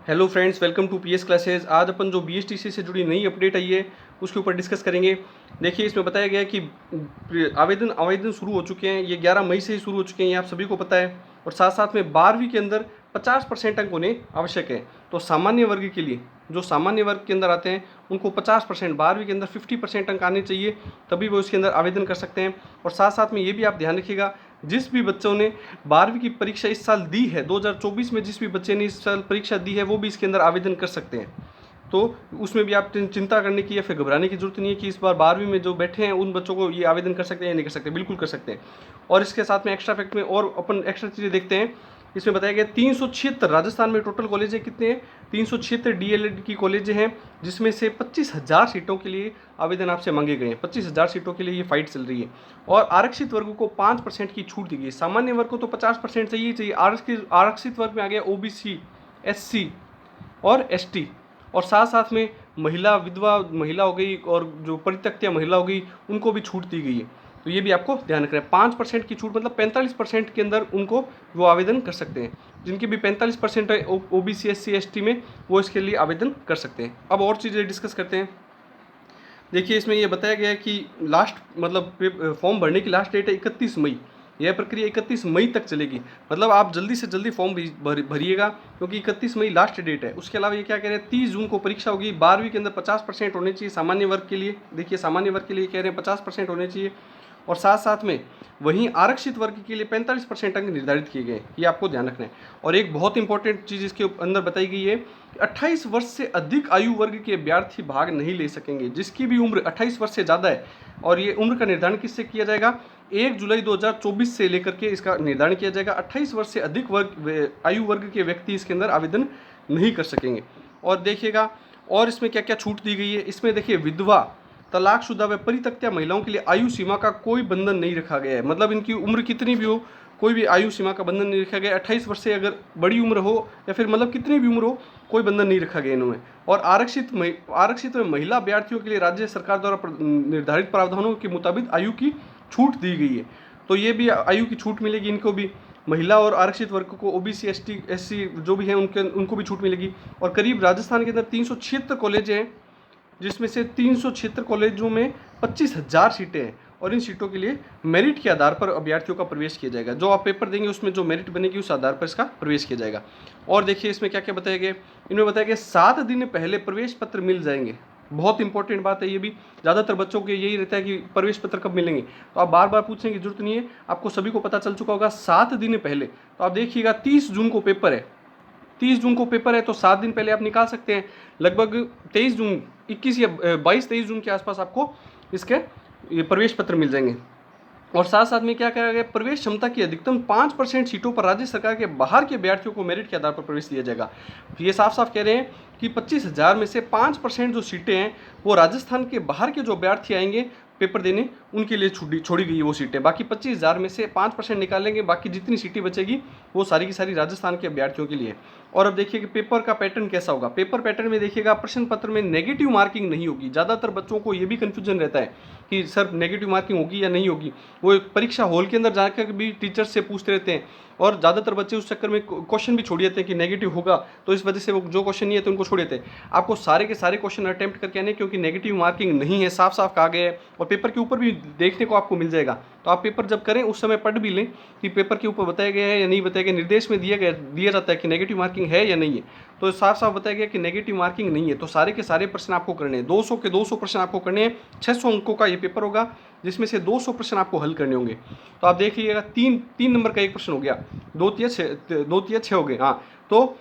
Hello friends, welcome to PS classes. आज अपन जो बीएसटीसी से जुड़ी नई अपडेट आई है उसके ऊपर डिस्कस करेंगे। देखिए, इसमें बताया गया है कि आवेदन शुरू हो चुके हैं। ये 11 मई से ही शुरू हो चुके हैं, ये आप सभी को पता है। और साथ साथ में 12वीं के अंदर 50% अंक होने आवश्यक है। तो सामान्य वर्ग के लिए, जो सामान्य वर्ग के अंदर आते हैं, उनको 50%, 12वीं के अंदर 50% अंक आने चाहिए, तभी वो इसके अंदर आवेदन कर सकते हैं। और साथ साथ में ये भी आप ध्यान रखिएगा, जिस भी बच्चों ने 12वीं की परीक्षा इस साल दी है, 2024 में जिस भी बच्चे ने इस साल परीक्षा दी है, वो भी इसके अंदर आवेदन कर सकते हैं। तो उसमें भी आप चिंता करने की या फिर घबराने की जरूरत नहीं है कि इस बार 12वीं में जो बैठे हैं उन बच्चों को ये आवेदन कर सकते हैं या नहीं कर सकते, बिल्कुल कर सकते हैं। और इसके साथ में एक्स्ट्रा फैक्ट में और अपन एक्स्ट्रा चीज़ें देखते हैं। इसमें बताया गया 376 राजस्थान में टोटल कॉलेज है। कितने हैं? 376 डीएलएड की कॉलेज हैं, जिसमें से 25,000 सीटों के लिए आवेदन आपसे मांगे गए हैं। 25,000 सीटों के लिए ये फाइट चल रही है। और आरक्षित वर्ग को 5% की छूट दी गई। सामान्य वर्ग को तो 50% चाहिए। आरक्षित वर्ग में आ गया ओबीसी, एससी और एसटी। और साथ साथ में महिला, विधवा महिला हो गई और जो परित्यक्ता महिला हो गई, उनको भी छूट दी गई है। तो ये भी आपको ध्यान रखना है। 5% की छूट मतलब 45% के अंदर उनको वो आवेदन कर सकते हैं। जिनकी भी 45% है ओबीसी, एससी, एसटी में, वो इसके लिए आवेदन कर सकते हैं। अब और चीज़ें डिस्कस करते हैं। देखिए, इसमें ये बताया गया है कि लास्ट मतलब फॉर्म भरने की लास्ट डेट है 31 मई। यह प्रक्रिया 31 मई तक चलेगी। मतलब आप जल्दी से जल्दी फॉर्म भरिएगा, क्योंकि 31 मई लास्ट डेट है। उसके अलावा ये क्या कह रहे हैं, 30 जून को परीक्षा होगी। 12वीं के अंदर 50% होने चाहिए सामान्य वर्ग के लिए। देखिए, सामान्य वर्ग के लिए कह रहे हैं 50% होने चाहिए। और साथ साथ में वहीं आरक्षित वर्ग के लिए 45% अंक निर्धारित किए गए, ये आपको ध्यान रखना है। और एक बहुत इंपॉर्टेंट चीज़ इसके अंदर बताई गई है, 28 वर्ष से अधिक आयु वर्ग के अभ्यर्थी भाग नहीं ले सकेंगे। जिसकी भी उम्र 28 वर्ष से ज़्यादा है, और ये उम्र का निर्धारण किससे किया जाएगा, 1 जुलाई 2024 से लेकर के इसका निर्धारण किया जाएगा। 28 वर्ष से अधिक आयु वर्ग के व्यक्ति इसके अंदर आवेदन नहीं कर सकेंगे। और देखिएगा, और इसमें क्या क्या छूट दी गई है। इसमें देखिए, विधवा, तलाकशुदा व परित्यक्ता महिलाओं के लिए आयु सीमा का कोई बंधन नहीं रखा गया है। मतलब इनकी उम्र कितनी भी हो, कोई भी आयु सीमा का बंधन नहीं रखा गया। 28 वर्ष से अगर बड़ी उम्र हो या फिर मतलब कितनी भी उम्र हो, कोई बंधन नहीं रखा गया इन्होंने। और आरक्षित महिला अभ्यर्थियों के लिए राज्य सरकार द्वारा निर्धारित प्रावधानों के मुताबिक आयु की छूट दी गई है। तो ये भी आयु की छूट मिलेगी इनको भी। महिला और आरक्षित वर्ग को, ओबीसी, एसटी, एससी जो भी हैं, उनको भी छूट मिलेगी। और करीब राजस्थान के अंदर 376 कॉलेज हैं, जिसमें से 376 कॉलेजों में 25,000 सीटें हैं। और इन सीटों के लिए मेरिट के आधार पर अभ्यर्थियों का प्रवेश किया जाएगा। जो आप पेपर देंगे उसमें जो मेरिट बनेगी, उस आधार पर इसका प्रवेश किया जाएगा। और देखिए, इसमें क्या क्या बताया गया। इनमें बताया गया 7 दिन पहले प्रवेश पत्र मिल जाएंगे। बहुत इंपॉर्टेंट बात है ये भी। ज़्यादातर बच्चों के यही रहता है कि प्रवेश पत्र कब मिलेंगे, तो आप बार बार पूछने की जरूरत नहीं है, आपको सभी को पता चल चुका होगा 7 दिन पहले। तो आप देखिएगा, 30 जून को पेपर है। 30 जून को पेपर है, तो 7 दिन पहले आप निकाल सकते हैं। लगभग 23 जून, 21 या 22-23 जून के आसपास आपको इसके ये प्रवेश पत्र मिल जाएंगे। और साथ साथ में क्या कहा गया, प्रवेश क्षमता की अधिकतम 5% सीटों पर राज्य सरकार के बाहर के अभ्यर्थियों को मेरिट के आधार पर प्रवेश दिया जाएगा। ये साफ साफ कह रहे हैं कि 25,000 में से 5% जो सीटें हैं, वो राजस्थान के बाहर के जो अभ्यर्थी आएंगे पेपर देने, उनके लिए छोड़ी गई है वो सीटें। बाकी 25,000 में से 5% निकालेंगे, बाकी जितनी सीटें बचेगी वो सारी की सारी राजस्थान के अभ्यर्थियों के लिए। और अब देखिए कि पेपर का पैटर्न कैसा होगा। पेपर पैटर्न में देखिएगा, प्रश्न पत्र में नेगेटिव मार्किंग नहीं होगी। ज़्यादातर बच्चों को ये भी कन्फ्यूजन रहता है कि सर नेगेटिव मार्किंग होगी या नहीं होगी। वो परीक्षा हॉल के अंदर जाकर भी टीचर्स से पूछते रहते हैं, और ज़्यादातर बच्चे उस चक्कर में क्वेश्चन भी छोड़ देते हैं कि नेगेटिव होगा, तो इस वजह से वो जो क्वेश्चन नहीं है तो उनको छोड़ देते हैं। आपको सारे के सारे क्वेश्चन अटेम्प्ट करके आने, क्योंकि नेगेटिव मार्किंग नहीं है, साफ साफ कहा गया है। और पेपर के ऊपर भी देखने को आपको मिल जाएगा। तो आप पेपर जब करें उस समय पढ़ भी लें कि पेपर के ऊपर बताया गया है या नहीं बताया गया। निर्देश में दिया जाता है कि नेगेटिव मार्किंग है या नहीं है, तो साफ साफ बताया गया कि नेगेटिव मार्किंग नहीं है। तो सारे के सारे प्रश्न आपको करने हैं। 200 के 200 प्रश्न आपको करने हैं। 600 अंकों का ये पेपर होगा, जिसमें से 200 प्रश्न आपको हल करने होंगे। तो आप देख लीजिएगा, 3 नंबर का एक प्रश्न हो गया, 2 तिया 6 हो गए। हाँ, तो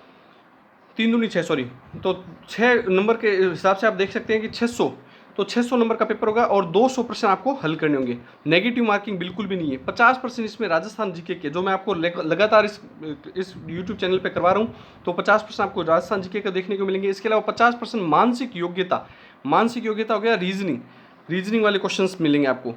3 दूनी 6, सॉरी। तो 6 नंबर के हिसाब से आप देख सकते हैं कि 600, तो 600 नंबर का पेपर होगा और 200 प्रश्न आपको हल करने होंगे। नेगेटिव मार्किंग बिल्कुल भी नहीं है। 50% इसमें राजस्थान जीके के, जो मैं आपको लगातार इस यूट्यूब चैनल पे करवा रहा हूँ, तो 50% आपको राजस्थान जीके का देखने को मिलेंगे। इसके अलावा 50% मानसिक योग्यता हो गया, रीजनिंग वाले क्वेश्चंस मिलेंगे आपको।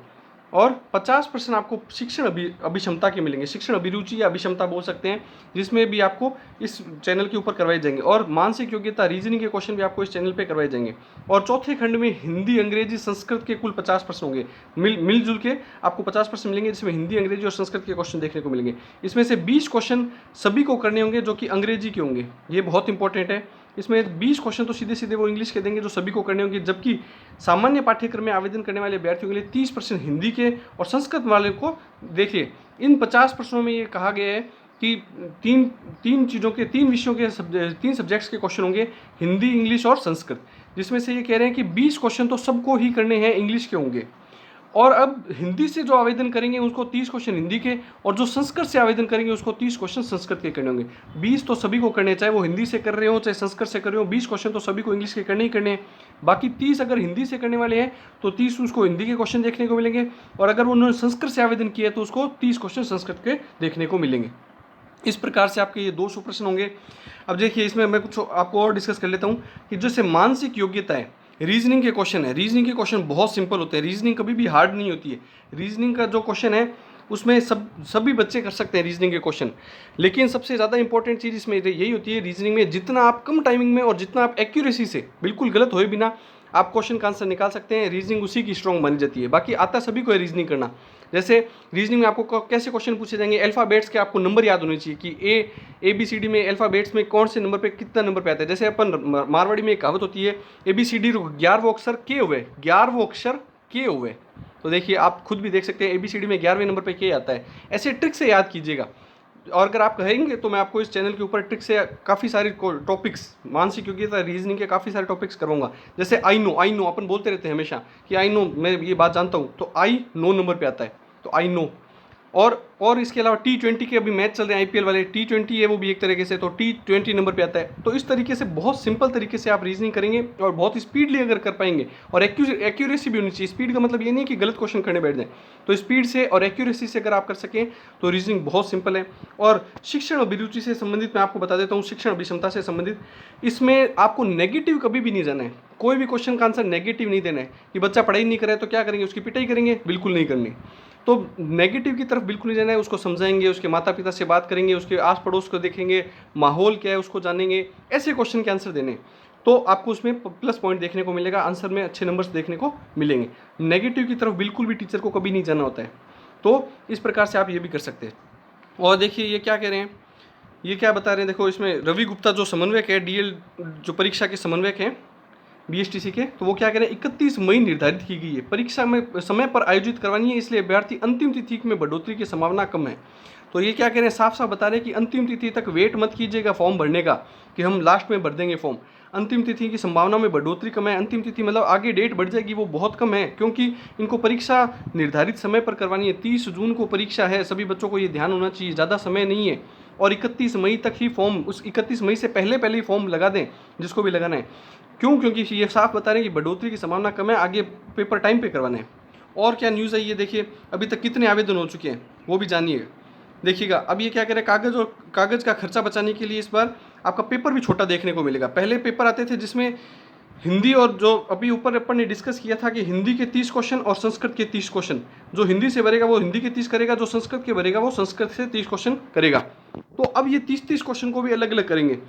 और 50% आपको शिक्षण अभिक्षमता के मिलेंगे, शिक्षण अभिरुचि या अभिक्षमता बोल सकते हैं, जिसमें भी आपको इस चैनल के ऊपर करवाए जाएंगे। और मानसिक योग्यता रीजनिंग के क्वेश्चन भी आपको इस चैनल पे करवाए जाएंगे। और चौथे खंड में हिंदी, अंग्रेजी, संस्कृत के कुल 50% होंगे, मिलजुल के आपको 50% मिलेंगे, जिसमें हिंदी, अंग्रेजी और संस्कृत के क्वेश्चन देखने को मिलेंगे। इसमें से 20 क्वेश्चन सभी को करने होंगे जो कि अंग्रेजी के होंगे, ये बहुत इंपॉर्टेंट है। इसमें 20 क्वेश्चन तो सीधे सीधे वो इंग्लिश के देंगे जो सभी को करने होंगे, जबकि सामान्य पाठ्यक्रम में आवेदन करने वाले अभ्यर्थियों के लिए 30% हिंदी के और संस्कृत वाले को। देखिए इन 50% में ये कहा गया है कि तीन विषयों के तीन सब्जेक्ट्स के क्वेश्चन होंगे, हिंदी, इंग्लिश और संस्कृत, जिसमें से ये कह रहे हैं कि 20 क्वेश्चन तो सबको ही करने हैं, इंग्लिश के होंगे। और अब हिंदी से जो आवेदन करेंगे उसको 30 क्वेश्चन हिंदी के, और जो संस्कृत से आवेदन करेंगे उसको 30 क्वेश्चन संस्कृत के करने होंगे। 20 तो सभी को करने, चाहे वो हिंदी से कर रहे हो चाहे संस्कृत से कर रहे हो, 20 क्वेश्चन तो सभी को इंग्लिश के करने ही करने हैं। बाकी 30 अगर हिंदी से करने वाले हैं तो 30 उसको हिंदी के क्वेश्चन देखने को मिलेंगे, और अगर उन्होंने संस्कृत से आवेदन किया तो उसको 30 क्वेश्चन संस्कृत के देखने को मिलेंगे। इस प्रकार से आपके ये 200 प्रश्न होंगे। अब देखिए इसमें मैं कुछ आपको और डिस्कस कर लेता हूँ कि जैसे मानसिक योग्यता है, रीजनिंग के क्वेश्चन है। रीजनिंग के क्वेश्चन बहुत सिंपल होते हैं, रीजनिंग कभी भी हार्ड नहीं होती है। रीजनिंग का जो क्वेश्चन है उसमें सभी बच्चे कर सकते हैं रीजनिंग के क्वेश्चन, लेकिन सबसे ज़्यादा इंपॉर्टेंट चीज़ इसमें यही होती है रीजनिंग में, जितना आप कम टाइमिंग में और जितना आप एक्यूरेसी से बिल्कुल गलत होए बिना आप क्वेश्चन का आंसर निकाल सकते हैं, रीजनिंग उसी की स्ट्रॉन्ग बनी जाती है। बाकी आता सभी को है रीजनिंग करना। जैसे रीजनिंग में आपको कैसे क्वेश्चन पूछे जाएंगे, अल्फ़ाबेट्स के आपको नंबर याद होने चाहिए कि ABCD में अल्फ़ाबेट्स में कौन से नंबर पे कितना नंबर पे आता है। जैसे अपन मारवाड़ी में एक कहावत होती है, ABCD 11वें अक्षर के हुए, 11वें अक्षर के हुए। तो देखिए आप खुद भी देख सकते हैं ABCD में 11वें नंबर पे के आता है। ऐसे ट्रिक से याद कीजिएगा, और अगर आप कहेंगे तो मैं आपको इस चैनल के ऊपर ट्रिक से काफ़ी सारे टॉपिक्स, मानसिक योग्यता, रीजनिंग के काफ़ी सारे टॉपिक्स करवाऊंगा। जैसे आई नो अपन बोलते रहते हैं हमेशा कि आई नो, मैं ये बात जानता हूँ, तो आई नो नंबर पे आता है, तो आई नो। और इसके अलावा T20 के अभी मैच चल रहे हैं IPL वाले, T20 है वो भी एक तरीके से, तो T20 नंबर पे आता है। तो इस तरीके से बहुत सिंपल तरीके से आप रीजनिंग करेंगे और बहुत स्पीडली अगर कर पाएंगे, और एक्यूरेसी भी होनी चाहिए। स्पीड का मतलब ये नहीं कि गलत क्वेश्चन करने बैठ जाए, तो स्पीड से और एक्यूरेसी से अगर आप कर सकें तो रीजनिंग बहुत सिंपल है। और शिक्षण अभिरुचि से संबंधित मैं आपको बता देता हूँ, शिक्षण अभिक्षमता से संबंधित, इसमें आपको नेगेटिव कभी भी नहीं जाना है। कोई भी क्वेश्चन का आंसर नेगेटिव नहीं देना है कि बच्चा पढ़ाई नहीं करे तो क्या करेंगे, उसकी पिटाई करेंगे, बिल्कुल नहीं करनी। तो नेगेटिव की तरफ बिल्कुल नहीं जाना है, उसको समझाएंगे, उसके माता पिता से बात करेंगे, उसके आस पड़ोस को देखेंगे, माहौल क्या है उसको जानेंगे, ऐसे क्वेश्चन के आंसर देने, तो आपको उसमें प्लस पॉइंट देखने को मिलेगा, आंसर में अच्छे नंबर्स देखने को मिलेंगे। नेगेटिव की तरफ बिल्कुल भी टीचर को कभी नहीं जाना होता है। तो इस प्रकार से आप ये भी कर सकते हैं। और देखिए ये क्या कह रहे हैं, ये क्या बता रहे हैं, देखो इसमें रवि गुप्ता जो समन्वयक है, DL जो परीक्षा के समन्वयक हैं BSTC के, तो वो क्या कह रहे हैं, 31 मई निर्धारित की गई है, परीक्षा में समय पर आयोजित करवानी है, इसलिए अभ्यर्थी अंतिम तिथि में बढ़ोतरी की संभावना कम है। तो ये क्या कह रहे हैं, साफ साफ बता रहे हैं कि अंतिम तिथि तक वेट मत कीजिएगा फॉर्म भरने का कि हम लास्ट में भर देंगे फॉर्म। अंतिम तिथि की संभावना में बढ़ोतरी कम है। अंतिम तिथि मतलब आगे डेट बढ़ जाएगी, वो बहुत कम है, क्योंकि इनको परीक्षा निर्धारित समय पर करवानी है। 30 जून को परीक्षा है, सभी बच्चों को ये ध्यान होना चाहिए, ज़्यादा समय नहीं है। और 31 मई तक ही फॉर्म, उस 31 मई से पहले ही फॉर्म लगा दें जिसको भी लगाना है। क्यों? क्योंकि ये साफ बता रहे हैं कि बढ़ोतरी की संभावना कम है, आगे पेपर टाइम पे करवाना है। और क्या न्यूज़ है ये देखिए, अभी तक कितने आवेदन हो चुके हैं वो भी जानिएगा। देखिएगा अब ये क्या कह रहे हैं, कागज़ का खर्चा बचाने के लिए इस बार आपका पेपर भी छोटा देखने को मिलेगा। पहले पेपर आते थे जिसमें हिंदी, और जो अभी ऊपर अपन ने डिस्कस किया था कि हिंदी के 30 क्वेश्चन और संस्कृत के 30 क्वेश्चन, जो हिंदी से भरेगा वो हिंदी के 30 करेगा, जो संस्कृत के भरेगा वो संस्कृत से 30 क्वेश्चन करेगा। तो अब ये 30 क्वेश्चन को भी अलग अलग करेंगे।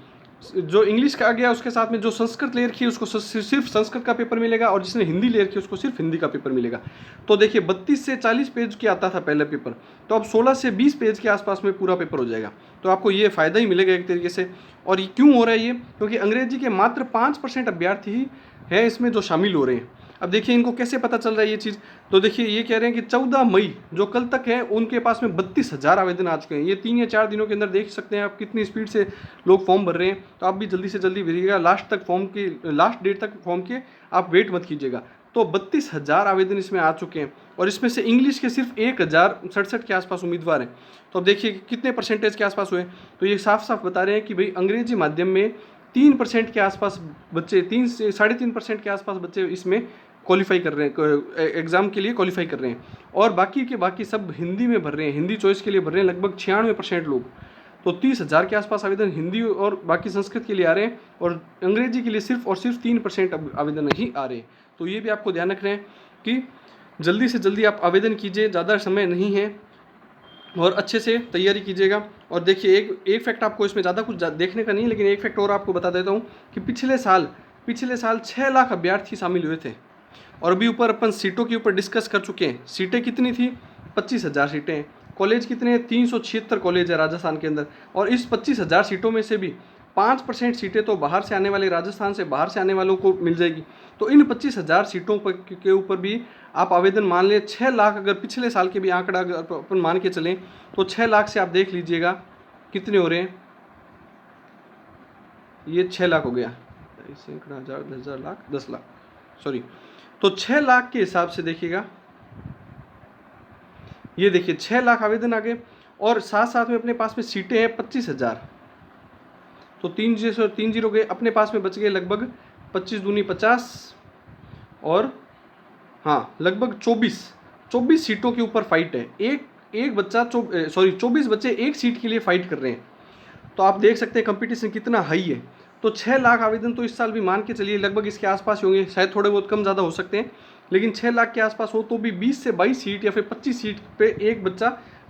जो इंग्लिश का आ गया उसके साथ में जो संस्कृत ले रखी है उसको सिर्फ संस्कृत का पेपर मिलेगा, और जिसने हिंदी ले रखी है उसको सिर्फ हिंदी का पेपर मिलेगा। तो देखिए 32 से 40 पेज की आता था पहले पेपर, तो अब 16 से 20 पेज के आसपास में पूरा पेपर हो जाएगा। तो आपको ये फ़ायदा ही मिलेगा एक तरीके से। और ये क्यों हो रहा है ये, क्योंकि अंग्रेजी के मात्र 5% अभ्यर्थी ही है इसमें जो शामिल हो रहे हैं। अब देखिए इनको कैसे पता चल रहा है ये चीज़, तो देखिए ये कह रहे हैं कि 14 मई जो कल तक है उनके पास में 32,000 आवेदन आ चुके हैं। ये 3 या 4 दिनों के अंदर देख सकते हैं आप कितनी स्पीड से लोग फॉर्म भर रहे हैं। तो आप भी जल्दी से जल्दी भरिएगा, लास्ट डेट तक फॉर्म के आप वेट मत कीजिएगा। तो 32,000 आवेदन इसमें आ चुके हैं, और इसमें से इंग्लिश के सिर्फ 1067 के आसपास उम्मीदवार हैं। तो अब देखिए कितने परसेंटेज के आसपास हुए, तो ये साफ साफ बता रहे हैं कि भाई अंग्रेजी माध्यम में 3% के आसपास बच्चे, 3 से 3.5% के आसपास बच्चे इसमें क्वालिफाई कर रहे हैं, एग्ज़ाम के लिए क्वालिफाई कर रहे हैं। और बाकी सब हिंदी में भर रहे हैं, हिंदी चॉइस के लिए भर रहे हैं लगभग 96% लोग। तो 30,000 के आसपास आवेदन हिंदी और बाकी संस्कृत के लिए आ रहे हैं, और अंग्रेजी के लिए सिर्फ 3% आवेदन ही आ रहे हैं। तो ये भी आपको ध्यान रखना है कि जल्दी से जल्दी आप आवेदन कीजिए, ज़्यादा समय नहीं है और अच्छे से तैयारी कीजिएगा। और देखिए एक फैक्ट आपको इसमें ज़्यादा कुछ देखने का नहीं है, लेकिन एक फैक्ट और आपको बता देता हूँ कि पिछले साल 6 लाख अभ्यर्थी शामिल हुए थे और अभी ऊपर अपन सीटों के ऊपर डिस्कस कर चुके हैं। सीटें कितनी थी? 25,000 सीटें हैं। कॉलेज कितने हैं? 376 कॉलेज है राजस्थान के अंदर। और इस 25,000 सीटों में से भी 5% सीटें तो बाहर से आने वाले, राजस्थान से बाहर से आने वालों को मिल जाएगी। तो इन 25,000 सीटों के ऊपर भी आप आवेदन मान लें 6 लाख, अगर पिछले साल के भी आंकड़ा अगर अपन मान के चलें तो 6 लाख से आप देख लीजिएगा कितने हो रहे हैं। ये 6 लाख हो गया, 10,000, 10,000 लाख, 10 लाख, सॉरी। तो 6 लाख के हिसाब से देखिएगा, ये देखिए 6 लाख आवेदन आ गए और साथ साथ में अपने पास में सीटें हैं 25,000। तो 3 जीरो गए, अपने पास में बच गए लगभग 25 दूनी 50 और हाँ लगभग 24 सीटों के ऊपर फाइट है। एक बच्चा 24 बच्चे एक सीट के लिए फाइट कर रहे हैं। तो आप देख सकते हैं कंपटीशन कितना हाई है। तो 6 लाख आवेदन तो इस साल भी मान के चलिए लगभग इसके आसपास होंगे, शायद थोड़े बहुत कम ज़्यादा हो सकते हैं, लेकिन 6 लाख के आसपास हो तो भी 20 से 22 सीट या फिर 25 सीट पे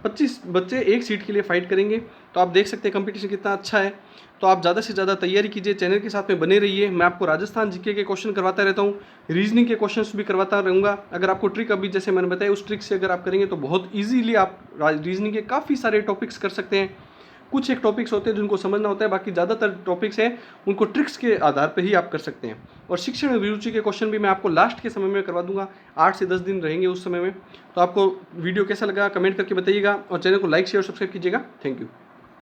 25 बच्चे एक सीट के लिए फाइट करेंगे। तो आप देख सकते हैं कंपटीशन कितना अच्छा है। तो आप ज़्यादा से ज़्यादा तैयारी कीजिए, चैनल के साथ में बने रहिए। मैं आपको राजस्थान जीके के क्वेश्चन करवाता रहता हूँ, रीजनिंग के क्वेश्चंस भी करवाता रहूँगा। अगर आपको ट्रिक अभी जैसे मैंने बताया उस ट्रिक से अगर आप करेंगे तो बहुत ईजीली आप रीजनिंग के काफ़ी सारे टॉपिक्स कर सकते हैं। कुछ एक टॉपिक्स होते हैं जिनको समझना होता है, बाकी ज़्यादातर टॉपिक्स हैं उनको ट्रिक्स के आधार पर ही आप कर सकते हैं। और शिक्षण अभिरुचि के क्वेश्चन भी मैं आपको लास्ट के समय में करवा दूंगा, 8 से 10 दिन रहेंगे उस समय में। तो आपको वीडियो कैसा लगा कमेंट करके बताइएगा और चैनल को लाइक शेयर और सब्सक्राइब कीजिएगा। Thank you.